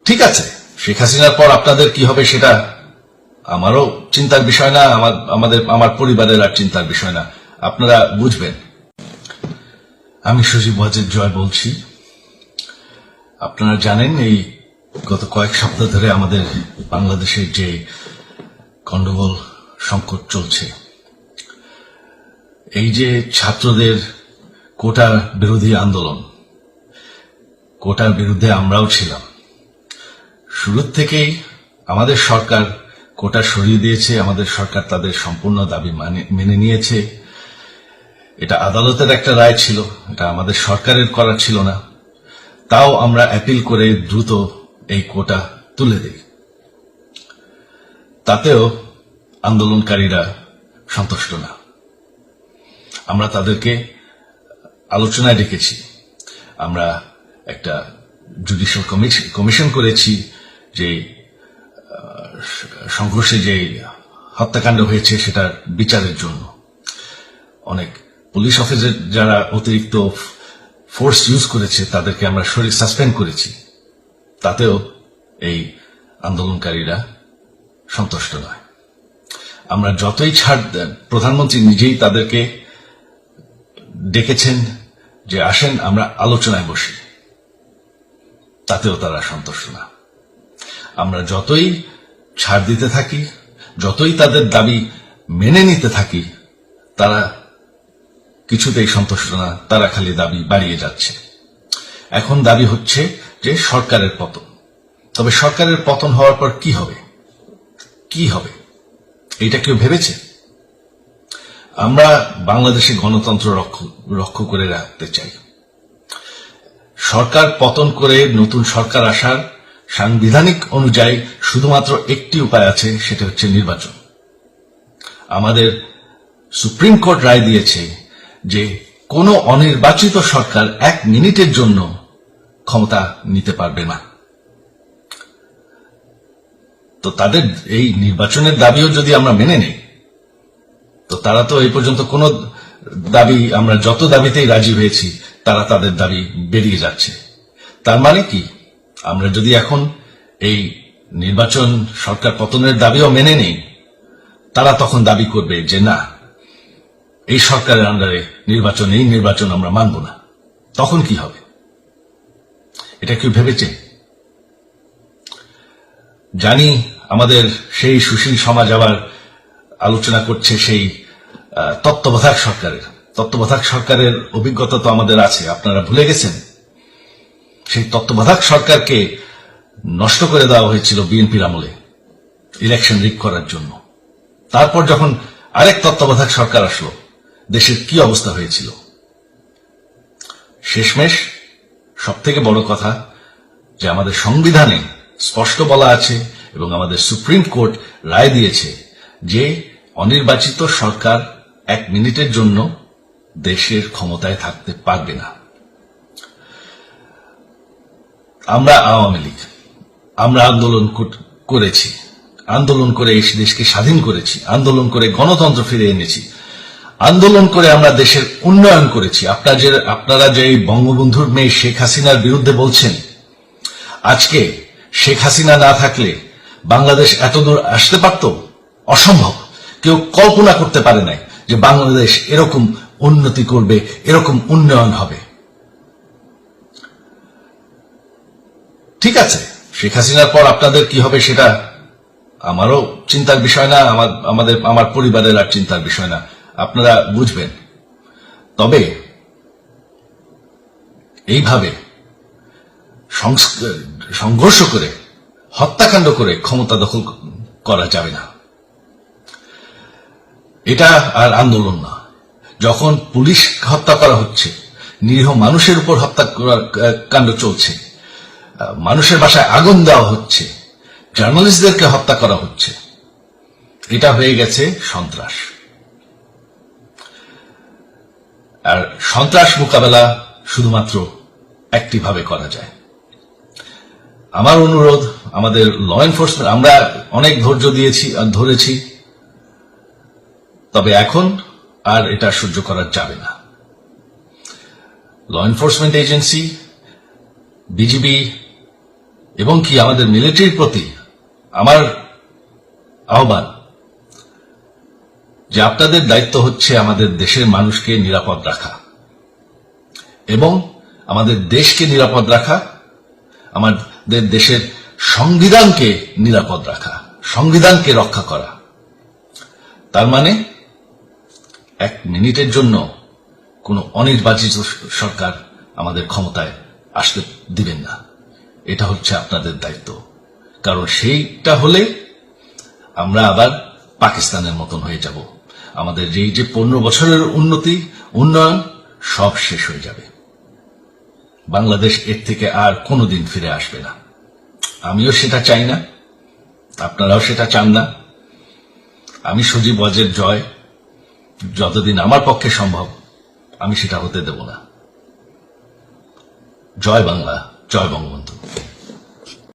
ঠিক আছে, শেখ হাসিনার পর আপনাদের কি হবে সেটা আমারও চিন্তার বিষয় না, আমার পরিবারের আর চিন্তার বিষয় না, আপনারা বুঝবেন। আমি সজীব ওয়াজেদ জয় বলছি। আপনারা জানেন এই গত কয়েক সপ্তাহ ধরে আমাদের বাংলাদেশের যে গন্ডগোল সংকট চলছে, এই যে ছাত্রদের কোটা বিরোধী আন্দোলন, কোটার বিরুদ্ধে আমরাও ছিলাম। শুরু থেকেই আমাদের সরকার কোটা সরিয়ে দিয়েছে, আমাদের সরকার তাদের সম্পূর্ণ দাবি মেনে নিয়েছে। এটা আদালতের একটা রায় ছিল, এটা আমাদের সরকারের করা ছিল না। তাও আমরা অ্যাপিল করে দ্রুত এই কোটা তুলে দিই। তাতেও আন্দোলনকারীরা সন্তুষ্ট না। আমরা তাদেরকে আলোচনায় ডেকেছি, আমরা একটা জুডিশিয়াল কমিশন করেছি, যে সংঘর্ষে যে হত্যাকাণ্ড হয়েছে সেটার বিচারের জন্য। অনেক পুলিশ অফিসার যারা অতিরিক্ত ফোর্স ইউজ করেছে তাদেরকে আমরা সাসপেন্ড করেছি। তাতেও এই আন্দোলনকারীরা সন্তুষ্ট নয়। আমরা যতই ছাড় দেন, প্রধানমন্ত্রী নিজেই তাদেরকে ডেকেছেন যে আসেন আমরা আলোচনায় বসি, তাতেও তারা সন্তুষ্ট না। আমরা যতই ছাড় দিতে থাকি, যতই তাদের দাবি মেনে নিতে থাকি, তারা কিছুতেই সন্তুষ্ট না, তারা খালি দাবি বাড়িয়ে যাচ্ছে। এখন দাবি হচ্ছে যে সরকারের পতন। তবে সরকারের পতন হওয়ার পর কি হবে, কি হবে এটা কেউ ভেবেছে? আমরা বাংলাদেশে গণতন্ত্র রক্ষা করে রাখতে চাই। সরকার পতন করে নতুন সরকার আসার সাংবিধানিক অনুযায়ী শুধুমাত্র একটি উপায় আছে, সেটা হচ্ছে নির্বাচন। আমাদের সুপ্রিম কোর্ট রায় দিয়েছে যে কোনো অনির্বাচিত সরকার 1 মিনিটের জন্য ক্ষমতা নিতে পারবে না। তো তাদের এই নির্বাচনের দাবিও যদি আমরা মেনে নেই, তো তারা তো এই পর্যন্ত কোন দাবি, আমরা যত দাবিতেই রাজি হয়েছি তারা তাদের দাবি বেরিয়ে যাচ্ছে। তার মানে কি, আমরা যদি এখন এই নির্বাচন সরকার পতনের দাবিও মেনে নেই, তারা তখন দাবি করবে যে না, এই সরকারের আন্ডারে নির্বাচন, এই নির্বাচন আমরা মানব না। তখন কি হবে এটা কেউ ভেবেছে? জানি আমাদের সেই সুশীল সমাজ আবার আলোচনা করছে সেই তত্ত্বাবধায়ক সরকারের অভিজ্ঞতা তো আমাদের আছে, আপনারা ভুলে গেছেন? সেই তত্ত্বাবধায়ক সরকারকে নষ্ট করে দেওয়া হয়েছিল বিএনপির আমলে ইলেকশন রিগ করার জন্য। তারপর যখন আরেক তত্ত্বাবধায়ক সরকার আসলো, দেশের কি অবস্থা হয়েছিল। শেষমেশ সবথেকে বড় কথা যে আমাদের সংবিধানে স্পষ্ট বলা আছে এবং আমাদের সুপ্রিম কোর্ট রায় দিয়েছে যে অনির্বাচিত সরকার 1 মিনিটের জন্য দেশের ক্ষমতায় থাকতে পারবে না। আমরা আওয়ামী লীগ, আমরা আন্দোলন করেছি, আন্দোলন করে এই দেশকে স্বাধীন করেছি, আন্দোলন করে গণতন্ত্র ফিরে এনেছি, আন্দোলন করে আমরা দেশের উন্নয়ন করেছি। আপনারা যে বঙ্গবন্ধুর মেয়ে শেখ হাসিনার বিরুদ্ধে বলছেন, আজকে শেখ হাসিনা না থাকলে বাংলাদেশ এতদূর আসতে পারত? অসম্ভব। কেউ কল্পনা করতে পারে নাই যে বাংলাদেশ এরকম উন্নতি করবে, এরকম উন্নয়ন হবে। ঠিক আছে, শেখ হাসিনার পর আপনাদের কি হবে সেটা আমারও চিন্তার বিষয় না, আমার পরিবারের আর চিন্তার বিষয় না, আপনারা বুঝবেন। তবে এইভাবে সংঘর্ষ করে, হত্যাকাণ্ড করে ক্ষমতা দখল করা যাবে না। এটা আর আন্দোলন না। যখন পুলিশ হত্যা করা হচ্ছে, নিরীহ মানুষের উপর হত্যাকাণ্ড চলছে, মানুষের বাসায় আগুন দেওয়া হচ্ছে, জার্নালিস্টদেরকে হত্যা করা হচ্ছে, এটা হয়ে গেছে সন্ত্রাস। আর সন্ত্রাস মোকাবেলা শুধুমাত্র একটি ভাবে করা যায়। আমার অনুরোধ, আমাদের ল এনফোর্সমেন্ট, আমরা অনেক ধৈর্য ধরেছি, তবে এখন আর এটা সহ্য করা যাবে না। ল এনফোর্সমেন্ট এজেন্সি, বিজিবি, এবং কি আমাদের মিলিটারির প্রতি আমার আহ্বান যে আপনাদের দায়িত্ব হচ্ছে আমাদের দেশের মানুষকে নিরাপদ রাখা এবং আমাদের দেশকে নিরাপদ রাখা, আমাদের দেশের সংবিধানকে নিরাপদ রাখা, সংবিধানকে রক্ষা করা। তার মানে এক মিনিটের জন্য কোনো অনির্বাচিত সরকার আমাদের ক্ষমতায় আসতে দিবেন না। এটা হচ্ছে আপনাদের দায়িত্ব, কারণ সেইটা হলে আমরা আবার পাকিস্তানের মতন হয়ে যাব। আমাদের এই যে 15 বছরের উন্নয়ন সব শেষ হয়ে যাবে। বাংলাদেশ এর থেকে আর কোনোদিন ফিরে আসবে না। আমিও সেটা চাই না, আপনারাও সেটা চান না। আমি সজীব ওয়াজের জয় যতদিন আমার পক্ষে সম্ভব আমি সেটা হতে দেব না। জয় বাংলা, জয় বঙ্গবন্ধু।